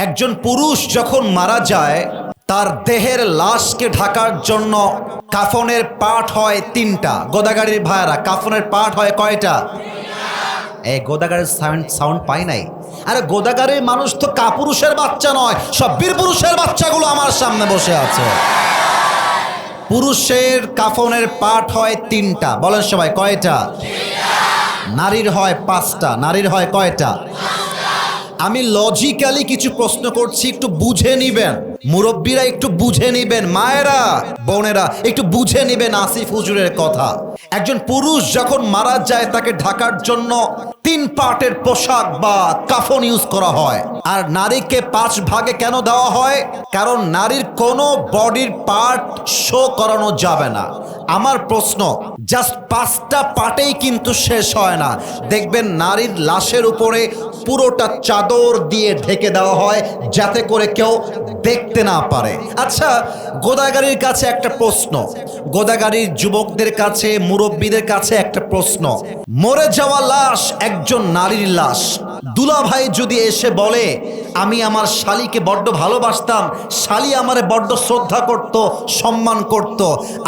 একজন পুরুষ যখন মারা যায় তার দেহের লাশকে ঢাকার জন্য কাফনের পার্ট হয় তিনটা। গোদাগাড়ির ভাইরা, কাফনের পার্ট হয় কয়টা? এই গোদাগাড়ির সাউন্ড পাই নাই। আরে গোদাগাড়ির মানুষ তো কাপুরুষের বাচ্চা নয়, সব বীর পুরুষের বাচ্চাগুলো আমার সামনে বসে আছে। পুরুষের কাফনের পার্ট হয় তিনটা, বলেন সবাই কয়টা? নারীর হয় পাঁচটা। নারীর হয় কয়টা? আমি লজিক্যালি কিছু প্রশ্ন করছি, একটু বুঝে নিবেন। মুরব্বীরা একটু বুঝে নিবেন, মায়েরা বোনেরা একটু বুঝে নিবেন আসিফ হুজুরের কথা। একজন পুরুষ যখন মারা যায় তাকে ঢাকার জন্য 3 পার্টের পোশাক বা কাফন ইউজ করা হয়। আর নারীকে 5 ভাগে কেন দেওয়া হয়? কারণ নারীর কোনো বডির পার্ট শো করানো যাবে না। আমার প্রশ্ন, জাস্ট 5টা পার্টেই কিন্তু শেষ হয় না। দেখবেন নারীর লাশের উপরে পুরোটা চাদর দিয়ে ঢেকে দেওয়া হয় যাতে করে কেউ দেখতে না পারে। আচ্ছা, গোদাগাড়ির কাছে একটা প্রশ্ন, গোদাগাড়ির যুবকদের কাছে, মুরব্বীদের কাছে একটা প্রশ্ন। মরে যাওয়া লাশ একজন নারীর লাশ। দুলাভাই যদি এসে বলে আমি আমার শালিকে বড্ড ভালোবাসতাম, শালি আমারে বড্ড শ্রদ্ধা করত, সম্মান করত,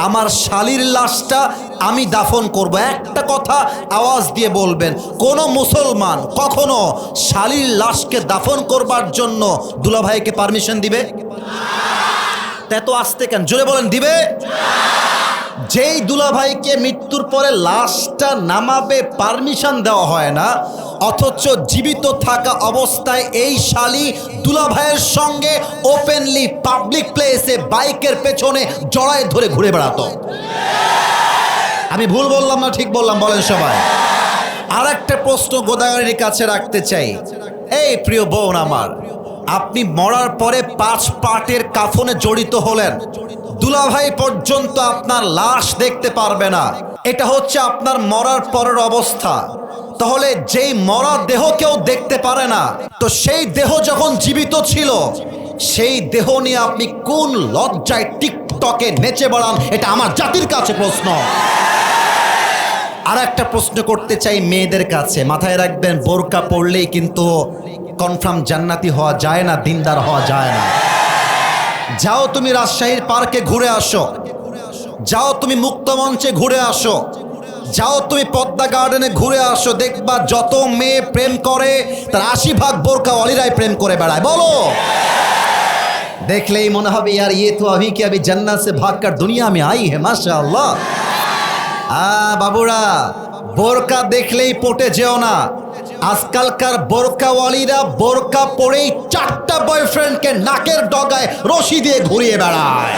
আমার শালির লাশটা আমি দাফন করব, একটা কথা আওয়াজ দিয়ে বলবেন। কোন মুসলমান কখনো শালির লাশকে দাফন করবার জন্য দুলাভাইকে পারমিশন দিবে? এত আসতে কেন, জোরে বলেন, দিবে? যেই দুলাভাইকে মৃত্যুর পরে লাশটা নামাবে পারমিশন দেওয়া হয় না, অথচ জীবিত থাকা অবস্থায় এই শালি দুলাভাইয়ের সঙ্গে ওপেনলি পাবলিক প্লেসে বাইকের পেছনে জড়ায় ধরে ঘুরে বেড়াতো। আমি ভুল বললাম না ঠিক বললাম? বলেন সবাই। আর একটা প্রশ্ন গোদাগাড়ির কাছে রাখতে চাই। এই প্রিয় বোন আমার, আপনি মরার পরে 5 পার্টের কাফনে জড়িত হলেন, দুলাভাই পর্যন্ত আপনার লাশ দেখতে পারবে না। এটা হচ্ছে আপনার মরার পরের অবস্থা। তাহলে যেই মরা দেহ কেউ দেখতে পারে না, তো সেই দেহ যখন জীবিত ছিল, সেই দেহ নিয়ে আপনি কোন লজ্জায় টিকটকে নেচে বেড়ান? এটা আমার জাতির কাছে প্রশ্ন। আর একটা প্রশ্ন করতে চাই মেয়েদের কাছে, মাথায় রাখবেন, বোরকা পরলেই কিন্তু কনফার্ম জান্নাতি হওয়া যায় না, দিনদার হওয়া যায় না। যাও তুমি রাজশাহীর পার্কে ঘুরে আসো, যাও তুমি মুক্ত মঞ্চে ঘুরে আসো, যাও তুমি পদ্মা গার্ডেনে ঘুরে আসো, দেখবা যত মেয়ে প্রেম করে তার 80% বোরকাওয়ালিরাই প্রেম করে বেড়ায়। বলো, দেখলেই মনে হবে यार ये तो अभी के अभी जन्नत से भागकर दुनिया में आई है माशाअल्लाह। বাবুরা, বোরকা দেখলেই পটে যেও না। আজকালকার বোরকাওয়ালিরা বোরকা পরেই 4টা বয়ফ্রেন্ডকে নাকের ডগায় রশি দিয়ে ঘুরিয়ে বেড়ায়।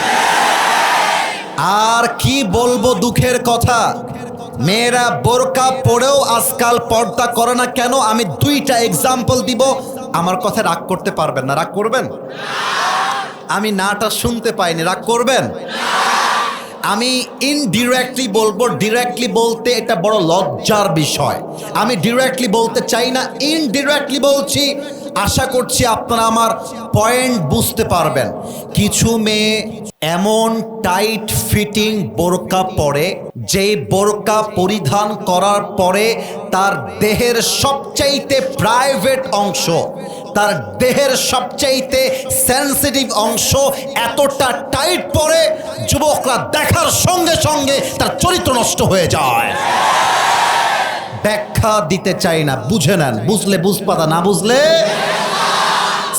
আর কি বলবো দুঃখের কথা, মেয়েরা বোরকা পরেও আজকাল পর্দা করে না কেন? আমি 2টা এক্সাম্পল দিব। আমার কথা রাগ করতে পারবেন না? রাগ করবেন? আমি নাটা শুনতে পাইনি, রাগ করবেন? আমি ইনডিরেক্টলি বলবো, ডিরেক্টলি বলতে এটা বড় লজ্জার বিষয়। আমি ডিরেক্টলি বলতে চাই না, ইনডিরেক্টলি বলছি। আশা করছি আপনারা আমার পয়েন্ট বুঝতে পারবেন। কিছু মেয়ে এমন টাইট ফিটিং বোরকা পরে, যেই বোরকা পরিধান করার পরে তার দেহের সবচাইতে প্রাইভেট অংশ, তার দেহের সবচাইতে সেন্সিটিভ অংশ এতটা টাইট পরে যুবকরা দেখার সঙ্গে সঙ্গে তার চরিত্র নষ্ট হয়ে যায়। ব্যাখ্যা দিতে চাই না, বুঝে নেন, বুঝলে বুঝপাতা, না বুঝলে।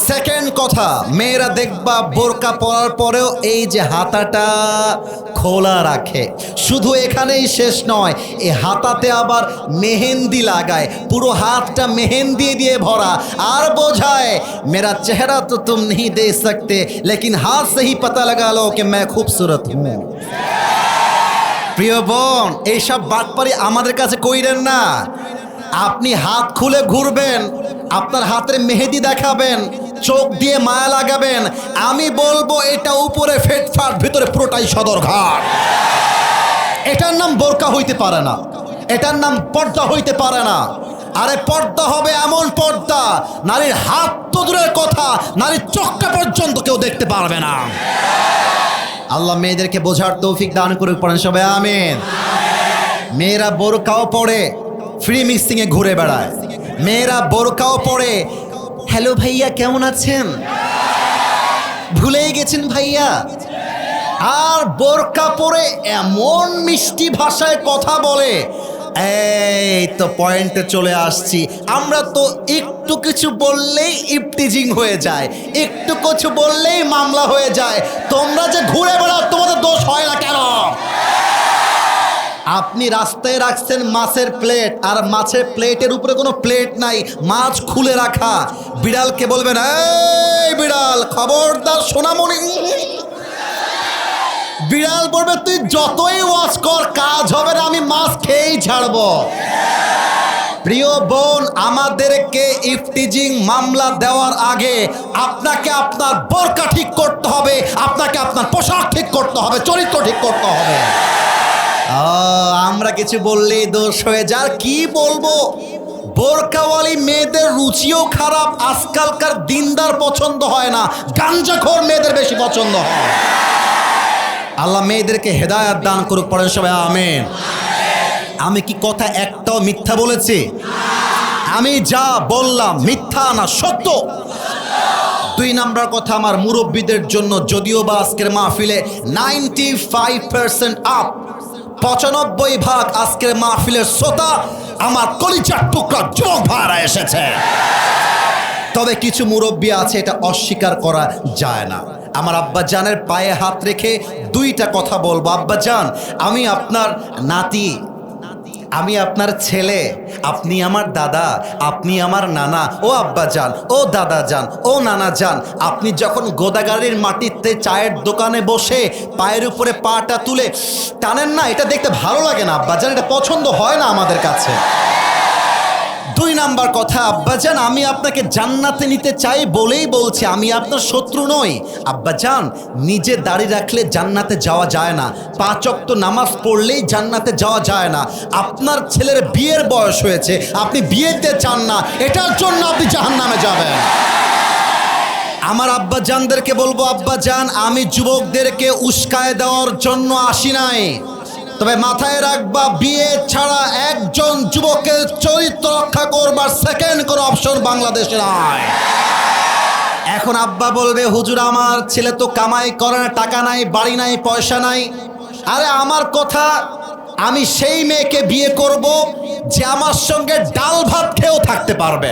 সেকেন্ড কথা, মেয়েরা দেখবা বোরকা পরার পরেও এই যে হাতাটা খোলা রাখে। শুধু এখানেই শেষ নয়, এই হাতাতে আবার মেহেন্দি লাগায়, পুরো হাতটা মেহেন্দি দিয়ে ভরা, আর বোঝায় মেরা চেহারা তো তুম नहीं दे सकते लेकिन हाथ से ही पता लगा लो कि मैं खूबसूरत हूं। প্রিয় বোন, এইসব বাটপারি আমাদের কাছে কইরেন না। আপনি হাত খুলে ঘুরবেন, আপনার হাতের মেহেদি দেখাবেন, চোখ দিয়ে মায়া লাগাবেন, আমি বলবো এটা উপরে ফেটফাট, ভিতরে পুরোটাই সদরঘাট। এটার নাম বোরকা হইতে পারে না, এটার নাম পর্দা হইতে পারে না। আরে পর্দা হবে এমন পর্দা, নারীর হাত তো দূরের কথা, নারীর চোখটা পর্যন্ত কেউ দেখতে পারবে না। আল্লাহ মেয়েদেরকে বোঝার তৌফিক দান করুক, পড়েন সবাই আমিন। মেয়েরা বোরকাও পরে ফ্রি মিক্সিংয়ে ঘুরে বেড়ায়, মেয়েরা বোরকাও পরে হ্যালো ভাইয়া কেমন আছেন, ভুলেই গেছেন ভাইয়া। আর বোরকা পরে এমন মিষ্টি ভাষায় কথা বলে, এই তো পয়েন্টে চলে আসছি। আমরা তো একটু কিছু বললেই ইফটিজিং হয়ে যায়, একটু কিছু বললেই মামলা হয়ে যায়। তোমরা যে ঘুরে বেড়াও, তোমাদের দোষ হয় না কেন? আপনি রাস্তায় রাখছেন মাছের প্লেট, আর মাছের প্লেটের উপরে কোনো প্লেট নাই, মাছ খুলে রাখা। বিড়ালকে বলবেন, এই বিড়াল খবরদার সোনামণি। বিড়াল বলবে, তুই যতই ওয়াচ কর কাজ হবে না, আমি মাছ খেয়েই ছাড়বো। প্রিয় বোন, আমাদেরকে ইফটিজিং মামলা দেওয়ার আগে আপনাকে আপনার বোরকা ঠিক করতে হবে, আপনাকে আপনার পোশাক ঠিক করতে হবে, চরিত্র ঠিক করতে হবে। আমরা কিছু বললেই দোষ হয়ে যায়। কি বলবো, বোরকাওয়ালি মেয়েদের রুচিও খারাপ। আজকালকার দিনদার পছন্দ হয় না, গাঞ্জাখোর মেয়েদের বেশি পছন্দ হয়। আল্লাহ মেয়েদেরকে হেদায়েত দান করুক, পড়েন সবাই আমিন। আমি কি কথা একটাও মিথ্যা বলেছি? আমি যা বললাম মিথ্যা না, সত্য। 2 নাম্বার কথা আমার মুরব্বীদের জন্য, যদিও বা আজকের মাহফিলে 95% আপ, 95% আজকের মাহফিলের শ্রোতা আমার কলিজার টুকরা যুবক ভাইরা এসেছে। তবে কিছু মুরব্বী আছে, এটা অস্বীকার করা যায় না। আমার আব্বাজানের পায়ে হাত রেখে 2টা কথা বলবো। আব্বাজান, আমি আপনার নাতি, আমি আপনার ছেলে, আপনি আমার দাদা, আপনি আমার নানা। ও আব্বাজান, ও দাদা যান, ও নানা যান, আপনি যখন গোদাগাড়ির মাটিতে চায়ের দোকানে বসে পায়ের উপরে পাটা তুলে টানেন না, এটা দেখতে ভালো লাগে না আব্বাজান, এটা পছন্দ হয় না আমাদের কাছে। 2 নাম্বার কথা, আব্বাজান আমি আপনাকে জান্নাতে নিতে চাই বলেই বলছি, আমি আপনার শত্রু নই। আব্বাজান, নিজে দাড়ি রাখলে জান্নাতে যাওয়া যায় না, 5 ওয়াক্ত নামাজ পড়লেই জান্নাতে যাওয়া যায় না। আপনার ছেলের বিয়ের বয়স হয়েছে, আপনি বিয়ে দিতে চান না, এটার জন্য আপনি জাহান্নামে যাবেন। আমার আব্বাজানদেরকে বলবো, আব্বাজান আমি যুবকদেরকে উস্কায় দেওয়ার জন্য আসি নাই, তবে মাথায় রাখবা, বিয়ে ছাড়া একজন যুবকের চরিত্র রক্ষা করবার সেকেন্ড কোনো অপশন বাংলাদেশে নাই। এখন আব্বা বলবে, হুজুর আমার ছেলে তো কামাই করে না, টাকা নাই, বাড়ি নাই, পয়সা নাই। আরে আমার কথা, আমি সেই মেয়েকে বিয়ে করব যে আমার সঙ্গে ডাল ভাত খেয়েও থাকতে পারবে।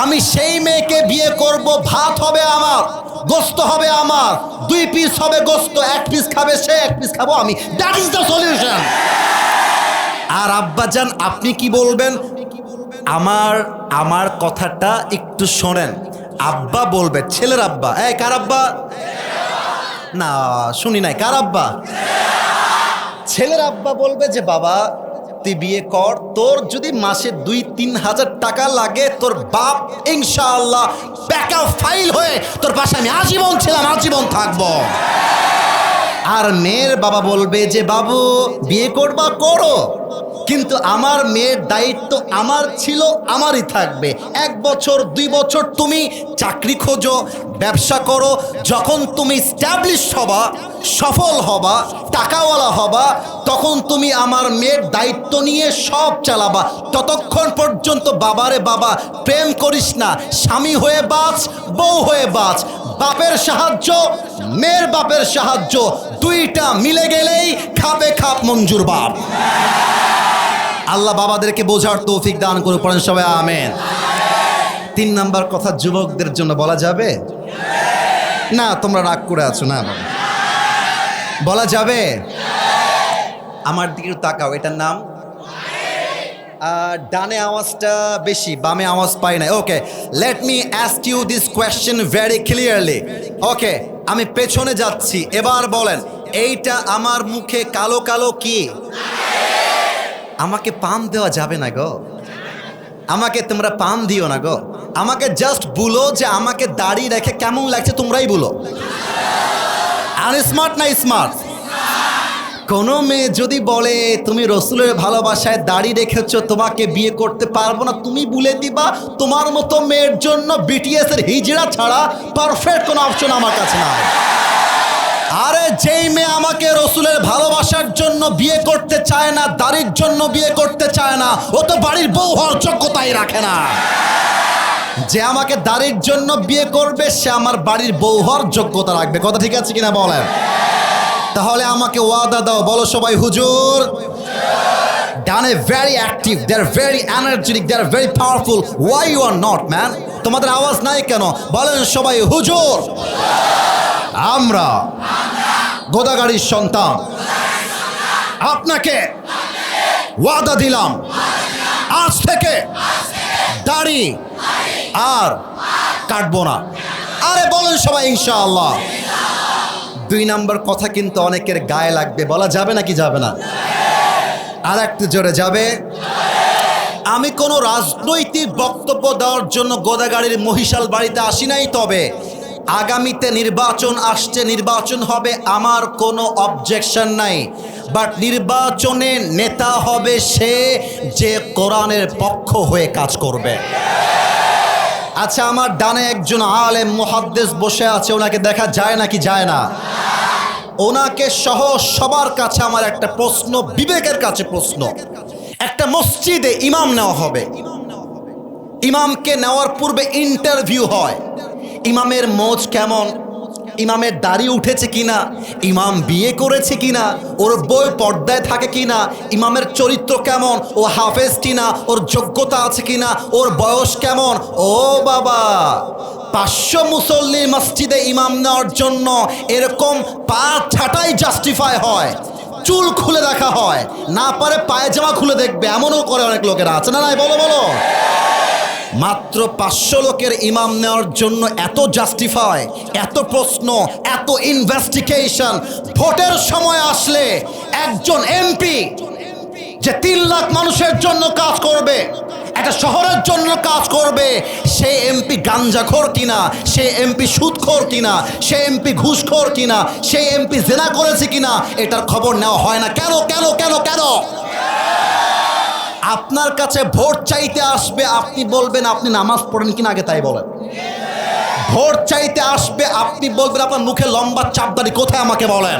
আমি সেই মেয়েকে বিয়ে করব, ভাত হবে আমার, গোস্ত হবে আমার, 2 পিস হবে গোস্ত, 1 পিস খাবে সে, 1 পিস খাবো আমি। That is the solution. আর আব্বাজান আপনি কি বলবেন? আমার কথাটা একটু শোনেন। আব্বা বলবে, ছেলের আব্বা, এই কার আব্বা? না শুনি নাই, কার আব্বা? ছেলের আব্বা বলবে যে বাবা তুই বিয়ে কর, তোর যদি মাসে 2-3 হাজার টাকা লাগে, তোর বাপ ইনশাআল্লাহ ব্যাকআপ ফাইল হয়ে তোর পাশে আমি আজীবন ছিলাম, আজীবন থাকবো। আর মেয়ের বাবা বলবে যে বাবু বিয়ে করবা করো, কিন্তু আমার মেয়ের দায়িত্ব আমার ছিল, আমারই থাকবে। 1 বছর 2 বছর তুমি চাকরি খোঁজো, ব্যবসা করো, যখন তুমি স্ট্যাবলিশ হবা, সফল হবা, টাকাওয়ালা হবা, তখন তুমি আমার মেয়ের দায়িত্ব নিয়ে সব চালাবা। ততক্ষণ পর্যন্ত বাবারে বাবা প্রেম করিস না, স্বামী হয়ে বাঁচ, বউ হয়ে বাঁচ। বাপের সাহায্য, মেয়ের বাপের সাহায্য, 2টা মিলে গেলেই খাপে খাপ মঞ্জুর বাপ। আল্লাহ বাবাদেরকে বোঝার তৌফিক দান করুন, পড়েন সবাই আমিন। 3 নাম্বার কথা যুবকদের জন্য বলা যাবে না? তোমরা রাগ করে আছো না? বলা যাবে? আমার দিকে তাকাও, এটার নাম ডানে আওয়াজটা বেশি, বামে আওয়াজ পাই না। Okay, let me ask you this question very clearly. Okay, আমি পেছনে যাচ্ছি, এবার বলেন, এইটা আমার মুখে কালো কালো কি? আমাকে পাম দেওয়া যাবে না গো, আমাকে তোমরা পাম দিও না গো, আমাকে জাস্ট বলো যে আমাকে দাড়ি রেখে কেমন লাগছে, তোমরাই বলো। আর স্মার্ট না স্মার্ট? কোনো মেয়ে যদি বলে তুমি রসুলের ভালোবাসায় দাড়ি রেখেছো, তোমাকে বিয়ে করতে পারবো না, তুমি বলে দিবা তোমার মতো মেয়ের জন্য বিটিএস এর হিজড়া ছাড়া পারফেক্ট কোনো অপশন আমার কাছে নাই। আরে যেই মেয়ে আমাকে রসুলের ভালোবাসার জন্য বিয়ে করতে চায় না, দাড়ির জন্য বিয়ে করতে চায় না, ও তো বাড়ির বউ হওয়ার যোগ্যতাই রাখে না। যে আমাকে দাড়ির জন্য বিয়ে করবে সে আমার বাড়ির বউ হওয়ার যোগ্যতা রাখবে। কথা ঠিক আছে কিনা বলেন? তাহলে আমাকে ওয়াদা দাও, বলো সবাই হুজুর। ডানে very active, they are very energetic, they are very powerful. Why you are not man? তোমাদের আওয়াজ নাই কেন? বলেন সবাই হুজুর। আমরা গোদাগাড়ির সন্তান, আপনাকে ওয়াদা দিলাম আজ থেকে দাড়ি আর কাটবো না। আরে বলেন সবাই ইনশাআল্লাহ। 2 নম্বর কথা কিন্তু অনেকের গায়ে লাগবে, বলা যাবে নাকি যাবে না? আর একটু জোরে যাবে। আমি কোনো রাজনৈতিক বক্তব্য দেওয়ার জন্য গোদাগাড়ির মহিশাল বাড়িতে আসি নাই, তবে আগামীতে নির্বাচন আসছে, নির্বাচন হবে, আমার কোনো অবজেকশন নাই। বাট নির্বাচনে নেতা হবে সে যে কোরআনের পক্ষ হয়ে কাজ করবে। আচ্ছা, আমার ডানে একজন আলেম মুহাদ্দিস বসে আছে, ওনাকে দেখা যায় নাকি যায় না? ওনাকে সহ সবার কাছে আমার একটা প্রশ্ন, বিবেকের কাছে প্রশ্ন। একটা মসজিদে ইমাম নেওয়া হবে, ইমামকে নেওয়ার পূর্বে ইন্টারভিউ হয়। ইমামের মোজ কেমন, ইমামের দাড়ি উঠেছে কিনা, ইমাম বিয়ে করেছে কিনা, ওর বই পর্দায় থাকে কিনা, ইমামের চরিত্র কেমন, ও হাফেজ কিনা, ওর যোগ্যতা আছে কিনা, ওর বয়স কেমন। ও বাবা, 500 মুসল্লির মসজিদে ইমাম নেওয়ার জন্য এরকম পা ছাটাই জাস্টিফাই হয়, চুল খুলে দেখা হয়, না পারে পায়জামা খুলে দেখবে, এমনও করে অনেক লোকেরা, আছে না নাই? বলো বলো। মাত্র 500 লোকের ইমাম নেওয়ার জন্য এত জাস্টিফাই, এত প্রশ্ন, এত ইনভেস্টিগেশন। ভোটের সময় আসলে একজন এমপি যে 3 লাখ মানুষের জন্য কাজ করবে, একটা শহরের জন্য কাজ করবে, সে এমপি গাঞ্জাখোর কিনা, সে এমপি সুদখোর কিনা, সে এমপি ঘুষখোর কিনা, সে এমপি জেনা করেছে কিনা, এটার খবর নেওয়া হয় না। কেন কেন কেন কেন? আপনার কাছে ভোট চাইতে আসবে, আপনি বলবেন আপনি নামাজ পড়েন কিনা, আগে তাই বলেন। ভোট চাইতে আসবে, আপনি বলবেন আপনার মুখে লম্বা চাপদাড়ি কোথায়, আমাকে বলেন।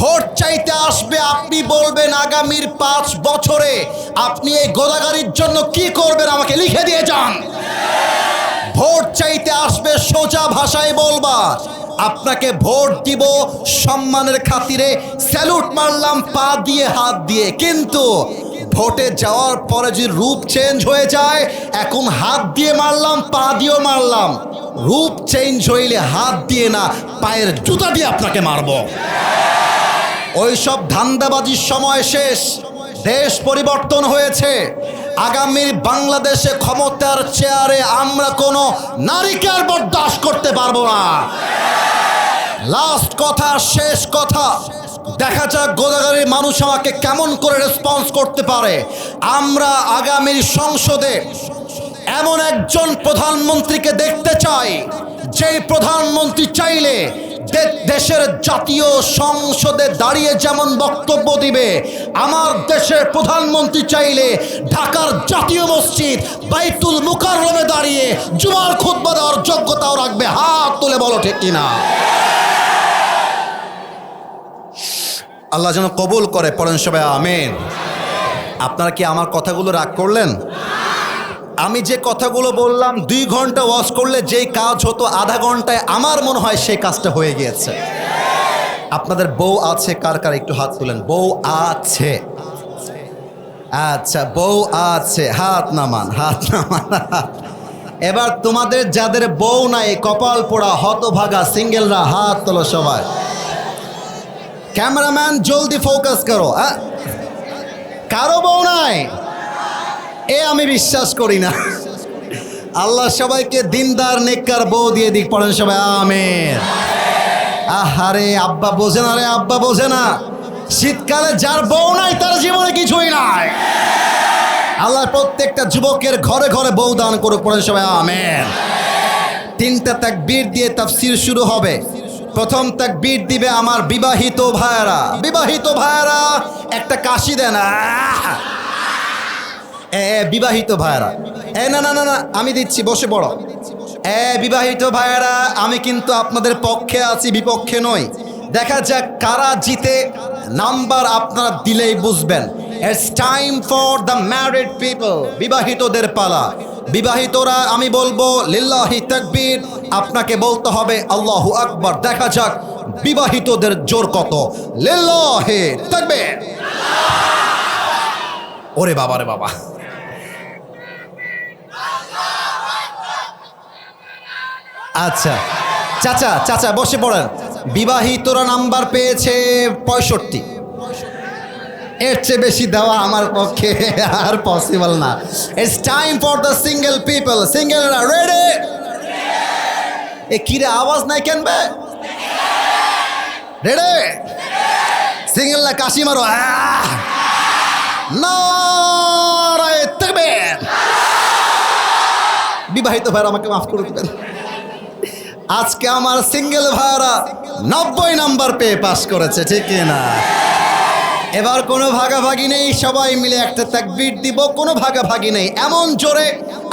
ভোট চাইতে আসবে, আপনি বলবেন আগামীর 5 বছরে আপনি এই গোদাগাড়ির জন্য কি করবেন, আমাকে লিখে দিয়ে যান। ভোট চাইতে আসবে, সোজা ভাষায় বলবা আপনাকে ভোট দিব সম্মানের খাতিরে, স্যালুট মারলাম পা দিয়ে হাত দিয়ে। কিন্তু ভোটে যাওয়ার পরে যদি রূপ চেঞ্জ হয়ে যায়, এখন হাত দিয়ে মারলাম, পা দিয়েও মারলাম, রূপ চেঞ্জ হইলে হাত দিয়ে না, পায়ের জুতা দিয়ে আপনাকে মারব। ওই সব ধান্দাবাজির সময় শেষ, দেশ পরিবর্তন হয়েছে। আগামীর বাংলাদেশে ক্ষমতার চেয়ারে আমরা কোনো নারীকে আর বরদাস্ত করতে পারবো না। লাস্ট কথা, শেষ কথা, দেখা যাক গোদাগাড়ির মানুষ আমাকে কেমন করে রেসপন্স করতে পারে। আমরা আগামীর সংসদে এমন একজন প্রধানমন্ত্রীকে দেখতে চাই, যেই প্রধানমন্ত্রী চাইলে দেশের জাতীয় সংসদে দাঁড়িয়ে যেমন বক্তব্য দিবে, আমার দেশের প্রধানমন্ত্রী চাইলে ঢাকার জাতীয় মসজিদ বাইতুল মুকাররমে দাঁড়িয়ে জুমার খুতবা দেওয়ার যোগ্যতাও রাখবে। হাত তুলে বলো ঠিক কিনা? আল্লাহ যেন কবুল করে, পড়েন সবাই আমিন। আপনারা কি আমার কথাগুলো রাগ করলেন? আমি যে কথাগুলো বললাম, 2 ঘন্টা ওয়াজ করলে যেই কাজ হতো আধা ঘন্টায়, আমার মনে হয় সেই কাজটা হয়ে গিয়েছে। আপনাদের বউ আছে কার কার, একটু হাত তুলেন। বউ আছে? আচ্ছা, বউ আছে, হাত নামান, হাত নামান। এবার তোমাদের যাদের বউ নাই, কপাল পোড়া হতভাগা সিঙ্গেলরা হাত তোলো সবাই। ক্যামেরাম্যান জলদি ফোকাস করো। কারো বউ নাই? আমি বিশ্বাস করি না। আল্লাহ সবাইকে দিনদার নেককার বউ দিয়ে দিক, পড়েন সবাই আমিন। আহারে আব্বা বোঝে না রে, আব্বা বোঝে না। শীতকালে যার বউ নাই তার জীবনে কিছুই নাই। আল্লাহ প্রত্যেকটা যুবকের ঘরে ঘরে বউ দান করুক, পড়েন সবাই আমিন। 3টা তাকবীর দিয়ে তাফসীর শুরু হবে। প্রথম তাকবীর দিবে আমার বিবাহিত ভাইয়েরা। বিবাহিত ভাইয়েরা একটা কাশি দেন। বিবাহিত ভাইয়েরা, না না না না, আমি দিচ্ছি, বসে পড়ো। বিবাহিত ভাইয়েরা, আমি কিন্তু আপনাদের পক্ষে আছি, বিপক্ষে নই। দেখা যাক কারা জিতে। নাম্বার আপনারা দিলেই বুঝবেন। It's time for the married people. বিবাহিতদের পালা। বিবাহিতরা আমি বলবো লিল্লাহি তাকবীর, আপনাকে বলতে হবে আল্লাহু আকবার। দেখা যাক বিবাহিতদের জোর কত। লিল্লাহি তাকবীর। ওরে বাবা রে বাবা, আচ্ছা চাচা চাচা বসে পড়েন। বিবাহিতরা নাম্বার পেয়েছে 65। এর চেয়ে বেশি দেওয়া আমার পক্ষে আর পসিবল না। It's time for the single people. সিঙ্গেলরা রেডি? এ কিরে আওয়াজ নাই কেন বে? রেডি? সিঙ্গেলরা কাশি মারো। নারায়ে তাকবীর। বিবাহিত ভাইরা আমাকে মাফ করে দিবেন, আজকে আমার সিঙ্গেল ভাইরা 90 নাম্বার পেয়ে পাস করেছে, ঠিক না? এবার কোনো ভাগাভাগি নেই, সবাই মিলে একটা তাকবীর দিব। কোনো ভাগাভাগি নেই, এমন জোরে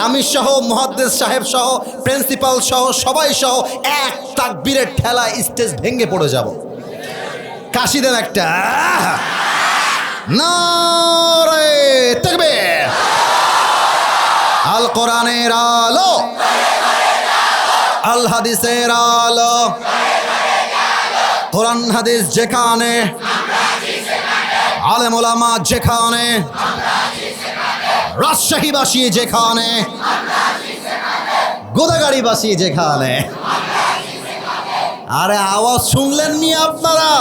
আমি সহ, মুহাদ্দিস সাহেব সহ, প্রিন্সিপাল সহ, সবাই সহ এক তাকবীরের ঠেলা স্টেজ ভেঙে পড়ে যাব। কাশি দেন একটা। নারায়ে তাকবীর। আল কোরআনের আলো, আল হাদিসের আলো, কোরআন হাদিস যেখানে, আলেম ওলামা যেখানে, রাজশাহীবাসী যেখানে, গোদাগাড়িবাসী যেখানে। আরে আওয়াজ শুনলেন নি আপনারা?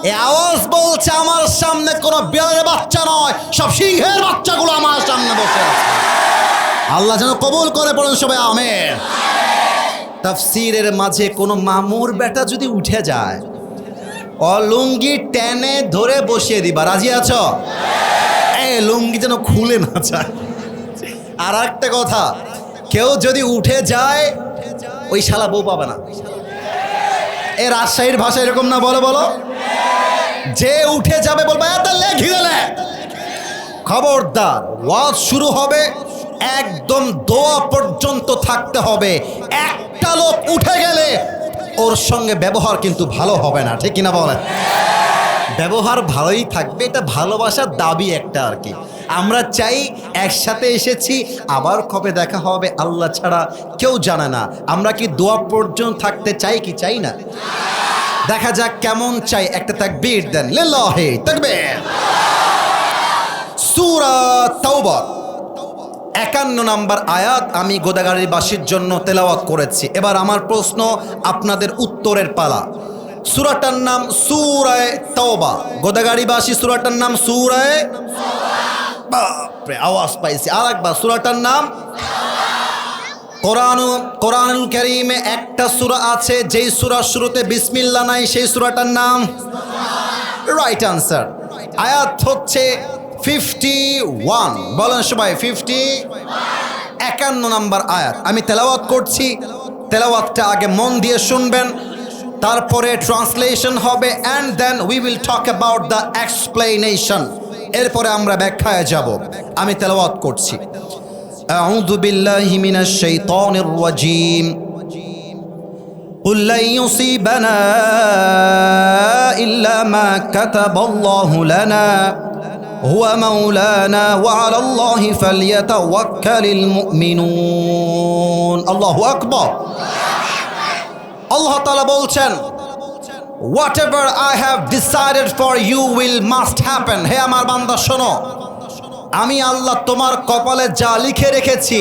এই আওয়াজ বলছে আমার সামনে কোনো বিড়ালের বাচ্চা নয়, সব সিংহের বাচ্চাগুলো আমার সামনে বসে আছে। আল্লাহ যেন কবুল করে, পড়েন সবাই আমিন। তাফসীরের মাঝে কোনো মামুর বেটা যদি উঠে যায়, লুঙ্গি টেনে ধরে বসিয়ে দিবা। রাজি আছো? এই লুঙ্গি যেন খুলে না যায়। আর একটা কথা, কেউ যদি উঠে যায় ওই শালা বউ পাবে না। এ রাজশাহীর ভাষা এরকম না? বলো বলো। যে উঠে যাবে বলবে এত লেখি দিলে। খবরদার, ওয়াজ শুরু হবে একদম দোয়া পর্যন্ত থাকতে হবে। একটা লোক উঠে গেলে ওর সঙ্গে ব্যবহার কিন্তু ভালো হবে না, ঠিক কিনা বলেন? ব্যবহার ভালোই থাকবে, এটা ভালোবাসার দাবি একটা আর কি। আমরা চাই একসাথে এসেছি, আবার কবে দেখা হবে আল্লাহ ছাড়া কেউ জানে না। আমরা কি দোয়া পর্যন্ত থাকতে চাই কি চাই না? দেখা যাক কেমন চাই। একটা তাকবীর দেন। লিল্লাহি তাকবীর। সূরা তাওবা 51 নম্বর আয়াত আমি গোদাগাড়িবাসীর জন্য তেলাওয়াত করেছি। এবার আমার প্রশ্ন, আপনাদের উত্তরের পালা। সূরাটার নাম সূরায়ে তাওবা। গোদাগাড়িবাসী সূরাটার নাম সূরায়ে, বাপরে আওয়াজ পাইছি। আরেকবার, সূরাটার নাম। কোরআনুল কারীমে একটা সূরা আছে যেই সূরার শুরুতে বিসমিল্লাহ নাই, সেই সূরাটার নাম। Right answer. আয়াত হচ্ছে 51। বলেন সবাই 51 নম্বর আয়াত। আমি তেলাওয়াত করছি, তেলাওয়াতটা আগে মন দিয়ে শুনবেন, তারপরে ট্রান্সলেশন হবে, and then we will talk about the explanation. এরপরে আমরা ব্যাখ্যায় যাব। আমি তেলাওয়াত করছি। আউযু বিল্লাহি মিনাশ শাইতানির রাজীম। قل لن يصيبنا إلا ما كتب الله لنا هو مولانا وعلى الله فليتوكل المؤمنون। আল্লাহু আকবার। আল্লাহ তাআলা বলছেন, whatever I have decided for you will must happen। হে আমার বান্দা শোনো, আমি আল্লাহ তোমার কপালে যা লিখে রেখেছি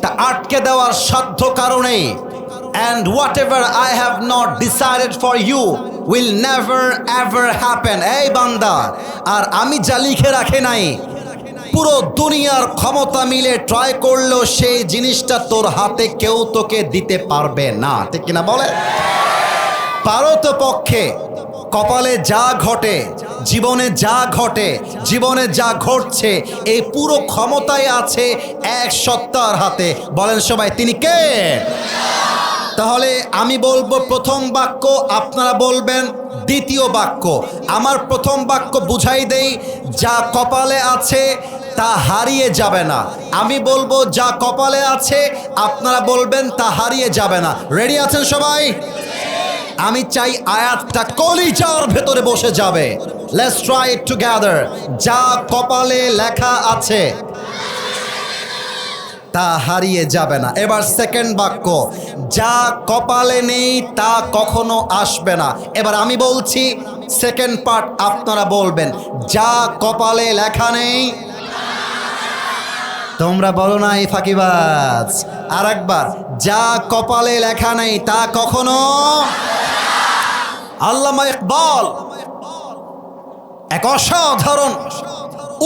তা আটকে দেওয়ার সাধ্য কারণে, and whatever I have not decided for you will never ever happen। এই বান্দা, আর আমি যা লিখে রাখে নাই, পুরো দুনিয়ার ক্ষমতা মিলে ট্রাই করলেও সেই জিনিসটা তোর হাতে কেউ তোকে দিতে পারবে না, ঠিক কিনা বলে? পারো তো পক্ষে কপালে যা ঘটে, জীবনে যা ঘটে, জীবনে যা ঘটছে, এই পুরো ক্ষমতায় আছে এক সত্তার হাতে। বলেন সবাই, তিনি কে? তাহলে আমি বলবো প্রথম বাক্য, আপনারা বলবেন দ্বিতীয় বাক্য। আমার প্রথম বাক্য বুঝাই দেই, যা কপালে আছে তা হারিয়ে যাবে না। আমি বলবো যা কপালে আছে, আপনারা বলবেন তা হারিয়ে যাবে না। রেডি আছেন সবাই? আমি চাই আয়াতটা কলিজার ভেতরে বসে যাবে। Let's try it together. যা কপালে লেখা আছে তা হারিয়ে যাবে না। এবার সেকেন্ড বাক্য, যা কপালে নেই তা কখনো আসবে না। এবার আমি বলছি সেকেন্ড পার্ট, আপনারা বলবেন যা কপালে লেখা নেই। তোমরা বলো না এই ফাঁকিবাজ। আর একবার, যা কপালে লেখা নেই তা কখনো। আল্লামা ইকবাল এক অসাধারণ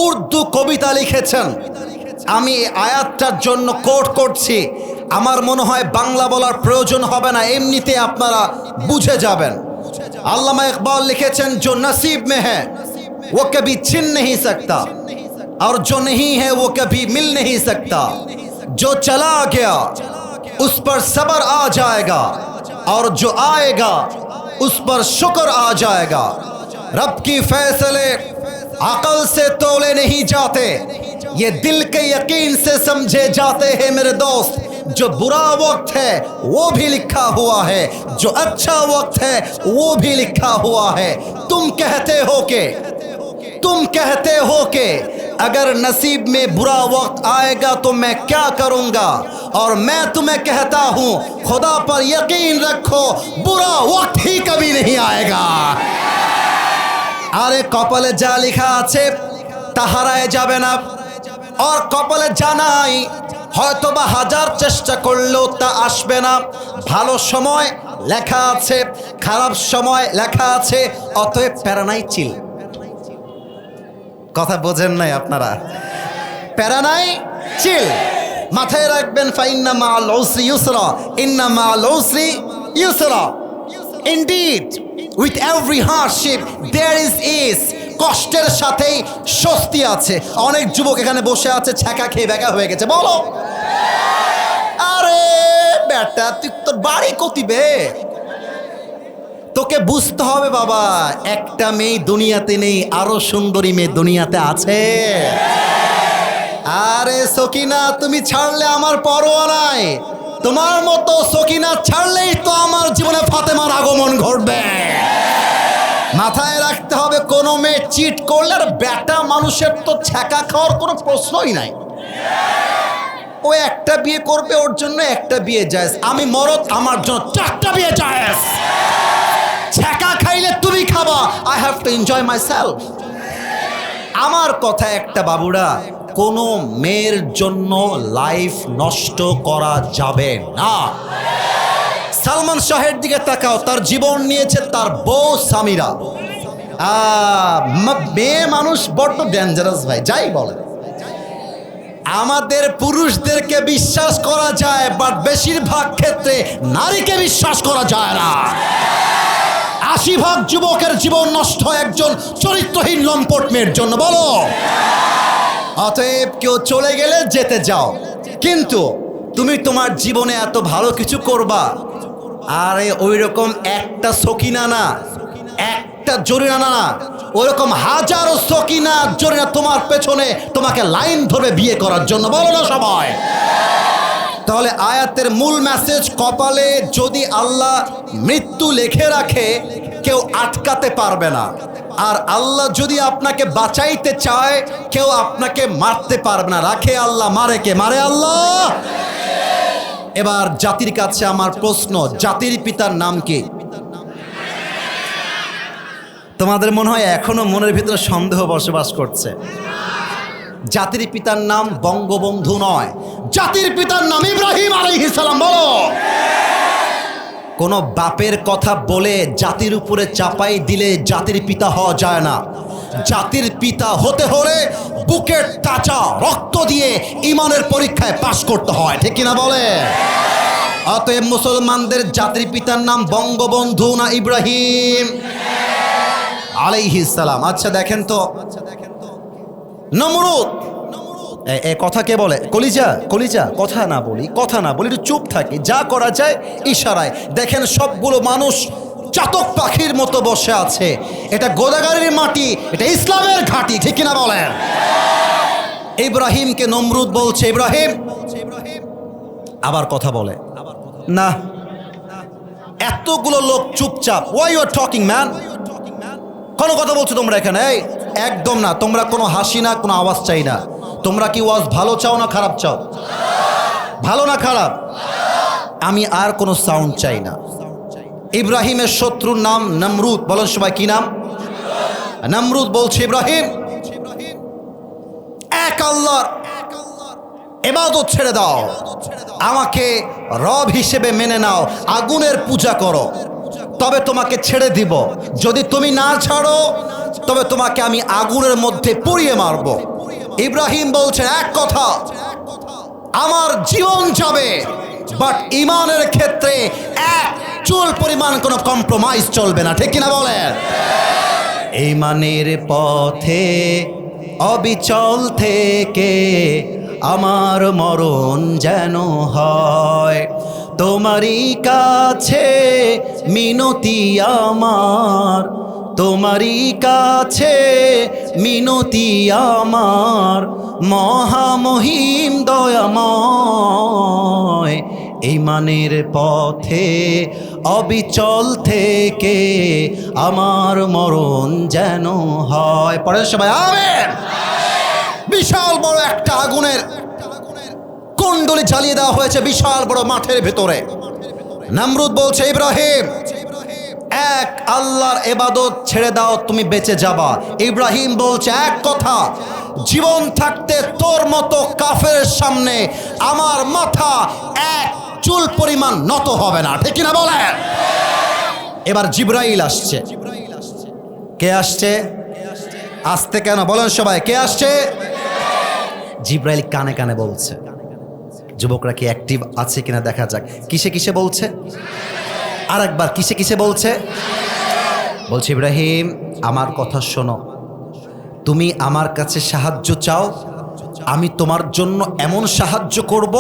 উর্দু কবিতা লিখেছেন। আমি এই আয়াতটার জন্য কোট করছি। আমার মনে হয় বাংলা বলার প্রয়োজন হবে না, এমনিতে আপনারা বুঝে যাবেন। আল্লামা ইকবাল লিখেছেন, जो नसीब में है वो कभी छिन नहीं सकता और जो नहीं है वो कभी मिल नहीं सकता, जो चला गया उस पर सब्र आ जाएगा और जो आएगा उस पर शुक्र आ जाएगा। रब की फैसले अकल से तोले नहीं जाते, ये दिल के यकीन से समझे जाते हैं मेरे दोस्त। जो बुरा वक्त है वो भी लिखा हुआ है, जो अच्छा वक्त है वो भी लिखा हुआ है। तुम कहते हो के अगर नसीब में बुरा वक्त आएगा तो मैं क्या करूंगा, और मैं तुम्हें कहता हूं खुदा पर यकीन रखो बुरा वक्त ही कभी नहीं आएगा। আরে কপালে যা লেখা আছে তা হারায় যাবে না, আর কপালে জানাই হয়তো বা হাজার চেষ্টা করলেও তা আসবে না। ভালো সময় লেখা আছে, খারাপ সময় লেখা আছে, অতএব প্যারা নাই, চিল। কথা বোঝেন নাই আপনারা? প্যারা নাই, চিল। মাথায় রাখবেন, ফাইন্না মাআল উসরি ইউসরা, ইন্না মাআল উসরি ইউসরা। Indeed, with every hardship there is ease. কষ্টের সাথেই স্বস্তি আছে। অনেক যুবক এখানে বসে আছে ছ্যাঁকা খেয়ে বেকা হয়ে গেছে। বলো, আরে বেটা তুই তোর বাড়ি কতিবে? তোকে বুঝতে হবে বাবা, একটা মেয়ে দুনিয়াতে নেই, আরো সুন্দরী মেয়ে দুনিয়াতে আছে। আরে সকিনা তুমি ছাড়লে আমার পরোয়া নাই, তোমার মতো সকিনা ছাড়লেই তো আমার জীবনে ফাতেমার আগমন ঘটবে। মাথায় রাখতে হবে, কোনো মেয়ে চিট করলে আর বেটা মানুষের তো ছ্যাঁকা খাওয়ার কোনো প্রশ্নই নাই। ও একটা বিয়ে করবে, ওর জন্য একটা বিয়ে জায়েজ। আমি মরদ, আমার জন্য 4টা বিয়ে জায়েজ। ছ্যাঁকা খাইলে তুমি খাবা, I have to enjoy my self. আমার কথা একটা বাবুরা, কোনো মেয়ের জন্য লাইফ নষ্ট করা যাবে না। সালমান শাহের দিকে তাকাও, তার জীবন নিয়েছে তার বউ সামিরা। মেয়ে মানুষ বড্ড ডেঞ্জারাস ভাই, যাই বলে। আমাদের পুরুষদেরকে বিশ্বাস করা যায়, বাট বেশিরভাগ ক্ষেত্রে নারীকে বিশ্বাস করা যায় না। 80% যুবকের জীবন নষ্ট হয় একজন চরিত্রহীন লম্পট মেয়ের জন্য। বলো, অতএব কেউ চলে গেলে যেতে যাও, কিন্তু তুমি তোমার জীবনে এত ভালো কিছু করবা। আরে ওই রকম একটা সকিনা না, একটা জরিনা না, ওইরকম হাজারো সকিনা জরিনা তোমার পেছনে তোমাকে লাইন ধরে বিয়ে করার জন্য। বলো না সবাই? তাহলে আয়াতের মূল মেসেজ, কপালে যদি আল্লাহ মৃত্যু লিখে রাখে কেউ আটকাতে পারবে না, আর আল্লাহ যদি আপনাকে বাঁচাইতে চায় কেউ আপনাকে মারতে পারবে না। রাখে আল্লাহ, মারে কে? মারে আল্লাহ। এবার জাতির কাছে আমার প্রশ্ন, জাতির পিতার নাম কি? তোমাদের মনে হয় এখনো মনের ভিতরে সন্দেহ বসবাস করছে। জাতির পিতার নাম বঙ্গবন্ধু নয়, জাতির পিতার নাম ইব্রাহিম আলাইহিস সালাম। বলো, কোন বাপের কথা বলে জাতির উপরে চাপাই দিলে জাতির পিতা হওয়া যায় না। জাতির পিতা হতে হলে বুকের তাজা রক্ত দিয়ে ইমানের পরীক্ষায় পাশ করতে হয়, ঠিক কিনা বলে? অতএব মুসলমানদের জাতির পিতার নাম বঙ্গবন্ধু না ইব্রাহিম আলাইহিস সালাম। আচ্ছা দেখেন তো, নমরুদ এ কথা কে বলে? কলিজা, কলিজা। কথা না বলি, কথা না বলি, একটু চুপ থাকি, যা করা যায় ইশারায়। দেখেন সবগুলো মানুষ চাতক পাখির মতো বসে আছে। এটা গোদাগাড়ির মাটি, এটা ইসলামের ঘাঁটি, ঠিক কিনা বলেন? ইব্রাহিমকে নমরুদ বলছে ইব্রাহিম, আবার কথা বলে না। এতগুলো লোক চুপচাপ। Why you are talking man? কোনো কথা বলছো তোমরা এখানে? এই একদম না, তোমরা কোনো হাসি না, কোনো আওয়াজ চাই না। তোমরা কি ওয়াজ ভালো চাও না খারাপ চাও? ভালো না খারাপ? আমি আর কোনো সাউন্ড চাই না। ইব্রাহিমের শত্রুর নাম নমরুদ। বলেন সবাই কি নাম? নমরুদ বলছে, ইব্রাহিম এক আল্লাহর ইবাদত ছেড়ে দাও, আমাকে রব হিসেবে মেনে নাও, আগুনের পূজা করো, তবে তোমাকে ছেড়ে দিব। যদি তুমি না ছাড়ো তবে তোমাকে আমি আগুনের মধ্যে পুড়িয়ে মারব। ইব্রাহিম বলছেন এক কথা, আমার জীবন যাবে, বাট ইমানের ক্ষেত্রে এক চুল পরিমাণ কোনো কম্প্রোমাইজ চলবে না। ঠিক কিনা বলেন? ইমানের পথে অবিচল থেকে আমার মরণ যেন হয়, তোমারই কাছে মিনতি আমার, তোমারই কাছে মিনতি আমার, মহামহিম দয়াময়। ইমানের পথে অবিচল থেকে আমার মরণ যেন হয়। পরে সবাই আমেন। বিশাল বড় একটা আগুনের কুণ্ডলী জ্বালিয়ে দেওয়া হয়েছে বিশাল বড় মাঠের ভেতরে। নমরুদ বলছে, ইব্রাহিম এক আল্লাহর ইবাদত ছেড়ে দাও, তুমি বেঁচে যাবা। ইব্রাহিম বলছে এক কথা, জীবন থাকতে তোর মতো কাফের সামনে আমার মাথা এক চুল পরিমাণ নত হবে না। ঠিক কিনা বলেন? এবার জিবরাইল আসছে। কে আসছে? আসতে কেন বলেন সবাই, কে আসছে? জিবরাইল কানে কানে বলছে। যুবকরা কি অ্যাক্টিভ আছে কিনা দেখা যাক। কিসে কিসে বলছে? আর একবার কিসে কিসে বলছে? বলছে, ইব্রাহিম আমার কথা শোনো, তুমি আমার কাছে সাহায্য চাও, আমি তোমার জন্য এমন সাহায্য করব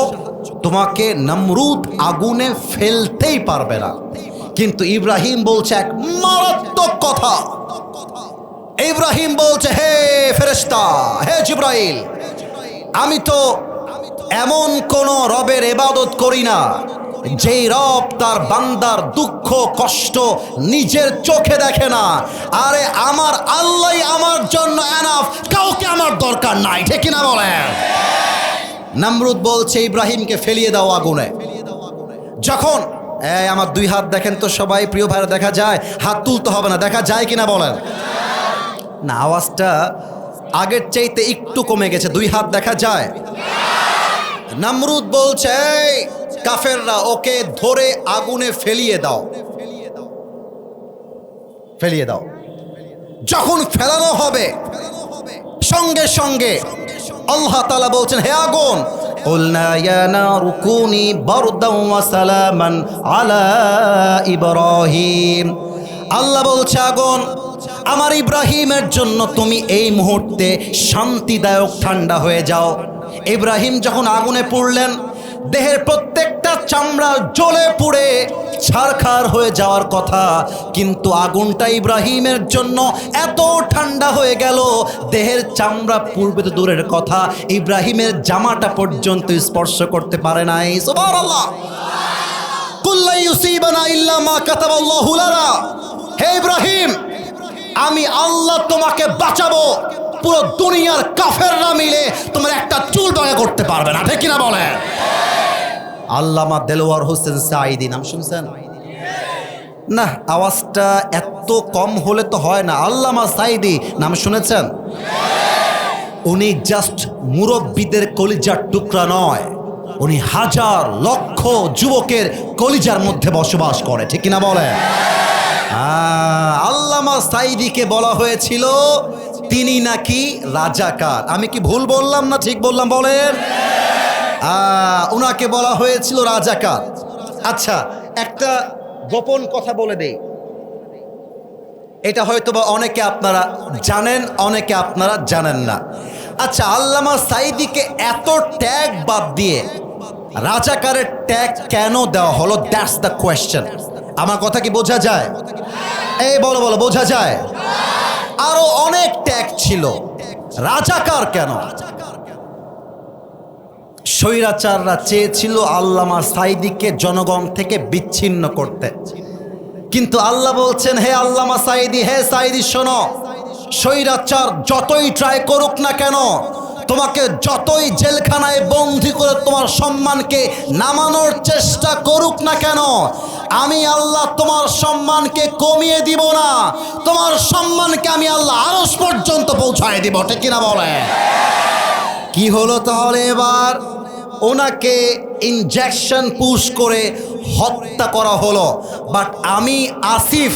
তোমাকে নমরুদ আগুনে ফেলতেই পারবে না। কিন্তু ইব্রাহিম বলছে এক মারাত্মক কথা। ইব্রাহিম বলছে, হে ফেরেশতা, হে জিবরাইল, আমি তো এমন কোন রবের ইবাদত করি না যেই রব তার বান্দার দুঃখ কষ্ট নিজের চোখে দেখে না। আরে আমার আল্লাহই আমার জন্য এনাফ, কাউকে আমার দরকার নাই। ঠিক কিনা বলেন? নমরুদ বলছে, ইব্রাহিমকে ফেলিয়ে দাও আগুনে। যখন আমার দুই হাত দেখেন তো সবাই, প্রিয় ভাইরা, দেখা যায়? হাত তুলতে হবে না, দেখা যায় কিনা বলেন? না, আওয়াজটা আগের চাইতে একটু কমে গেছে। দুই হাত দেখা যায়? নমরুদ বলছে, কাফেররা ওকে ধরে আগুনে ফেলিয়ে দাও, ফেলিয়ে দাও। যখন ফেলানো হবে সঙ্গে সঙ্গে আল্লাহ তাআলা বলছেন, হে আগুন, কুলনা ইয়া নারু কুনি বারদান ওয়া সালামান আলা ইব্রাহিম। আল্লাহ বলছে, আগুন আমার ইব্রাহিমের জন্য তুমি এই মুহূর্তে শান্তিদায়ক ঠান্ডা হয়ে যাও। ইব্রাহিম যখন আগুনে পুড়লেন, দেহের প্রত্যেকটা চামড়া জ্বলে পুড়ে ছারখার হয়ে যাওয়ার কথা, কিন্তু আগুনটা ইব্রাহিমের জন্য এত ঠান্ডা হয়ে গেল, দেহের চামড়া পূর্বে তো দূরের কথা, ইব্রাহিমের জামাটা পর্যন্ত স্পর্শ করতে পারে নাই। সুবহানাল্লাহ। কুল্লা ইউসিবানা ইল্লা মা কাতাবাল্লাহু লানা। হে ইব্রাহিম, আমি আল্লাহ তোমাকে বাঁচাবো, পুরো দুনিয়ার কাফেররা মিলে তোমার একটা চুল বাঁকা করতে পারবে না। ঠিক কিনা বলে? আল্লামা দেলোয়ার হোসেন সাঈদী নাম শুনছেন? না, আওয়াজটা এত কম হলে তো হয় না। আল্লামা সাঈদী নাম শুনেছেন? উনি জাস্ট মুরব্বীদের কলিজার টুকরা নয়, উনি হাজার লক্ষ যুবকের কলিজার মধ্যে বসবাস করে। ঠিক কিনা বলে? আল্লামা সাঈদীকে বলা হয়েছিল তিনি নাকি রাজাকার। আমি কি ভুল বললাম না ঠিক বললাম বলেন? উনাকে বলা হয়েছিল রাজাকার। আচ্ছা, একটা গোপন কথা বলে দেই, এটা হয়তোবা অনেকে আপনারা জানেন, অনেকে আপনারা জানেন না। আচ্ছা, আল্লামা সাঈদীকে এত ট্যাগ বাদ দিয়ে রাজাকারের ট্যাগ কেন দেওয়া হলো? That's the question. আমার কথা কি বোঝা যায়? এই বলো বলো, বোঝা যায়? আরো অনেক ট্যাগ ছিল, রাজাকার কেন? স্বৈরাচাররা চেয়েছিল আল্লামা সাঈদীকে জনগণ থেকে বিচ্ছিন্ন করতে, কিন্তু আল্লাহ বলছেন, হে আল্লামা সাঈদী, হে সাঈদী শোনো, স্বৈরাচার যতই ট্রাই করুক না কেন, তোমাকে যতই জেলখানায় বন্দি করে তোমার সম্মানকে নামানোর চেষ্টা করুক না কেন, আমি আল্লাহ তোমার সম্মানকে কমিয়ে দিব না, তোমার সম্মানকে আমি আল্লাহ আরশ পর্যন্ত পৌঁছায় দিব। ঠিক কিনা বলে? কি হলো তাহলে? এবার ওনাকে ইনজেকশন পুশ করে হত্যা করা হলো। বাট আমি আসিফ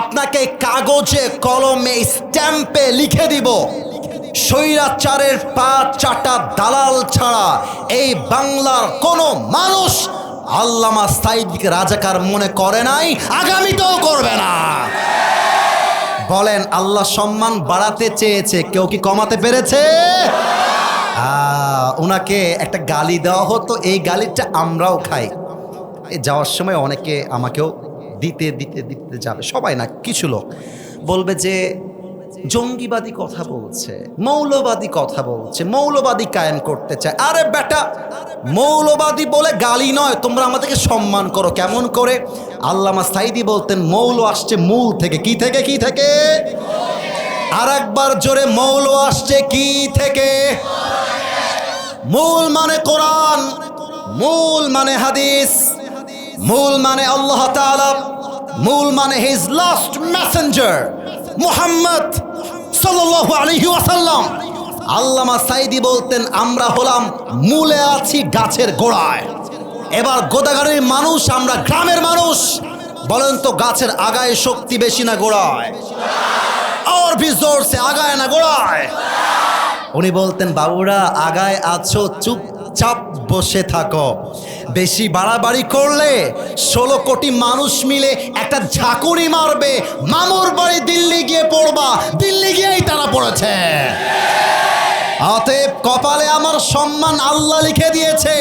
আপনাকে কাগজে কলমে স্ট্যাম্পে লিখে দিব, স্বৈরাচারের পা চাটা দালাল ছাড়া এই বাংলার কোনো মানুষ আল্লামা সাঈদীকে রাজাকার মনে করে নাই, আগামীতেও করবে না। বলেন, আল্লাহ সম্মান বাড়াতে চেয়েছে, কেউ কি কমাতে পেরেছে? ওনাকে একটা গালি দেওয়া হতো, এই গালিটা আমরাও খাই। যাওয়ার সময় অনেকে আমাকেও দিতে দিতে দিতে যাবে, সবাই না, কিছু লোক বলবে যে জঙ্গিবাদী কথা বলছে, মৌলবাদী কথা বলছে, মৌলবাদী কায়েম করতে চায়। আরে বেটা, মৌলবাদী বলে গালি নয়, তোমরা আমাদেরকে সম্মান করো। কেমন করে? আল্লামা সাঈদী বলতেন মৌল আসছে মূল থেকে। কি থেকে? কি থেকে? আর একবার জোরে, মৌল আসছে কি থেকে? মূল মানে কোরআন, মূল মানে হাদিস, মূল মানে আল্লাহ তাআলা, মূল মানে হিজ লাস্ট মেসেঞ্জার মুহাম্মদ সাল্লাল্লাহু আলাইহি ওয়াসাল্লাম। আল্লামা সাঈদী বলতেন আমরা হলাম মূলে আছি গাছের গোড়ায়। এবার গোদাগাড়ির মানুষ, আমরা গ্রামের মানুষ। বলেন তো, গাছের আগায় শক্তি বেশি না গোড়ায়? আর भी जोर से আগায় না গোড়ায়? উনি বলতেন বাবুরা, আগায় আছো, চুপচাপ বসে থাকো। বেশি বাড়াবাড়ি করলে 16 কোটি মানুষ মিলে একটা ঝাঁকুনি মারবে, মামুর বাড়ি দিল্লি গিয়ে পড়বা। দিল্লি গিয়েই তারা পড়েছে। অতএব কপালে আমার সম্মান আল্লাহ লিখে দিয়েছে।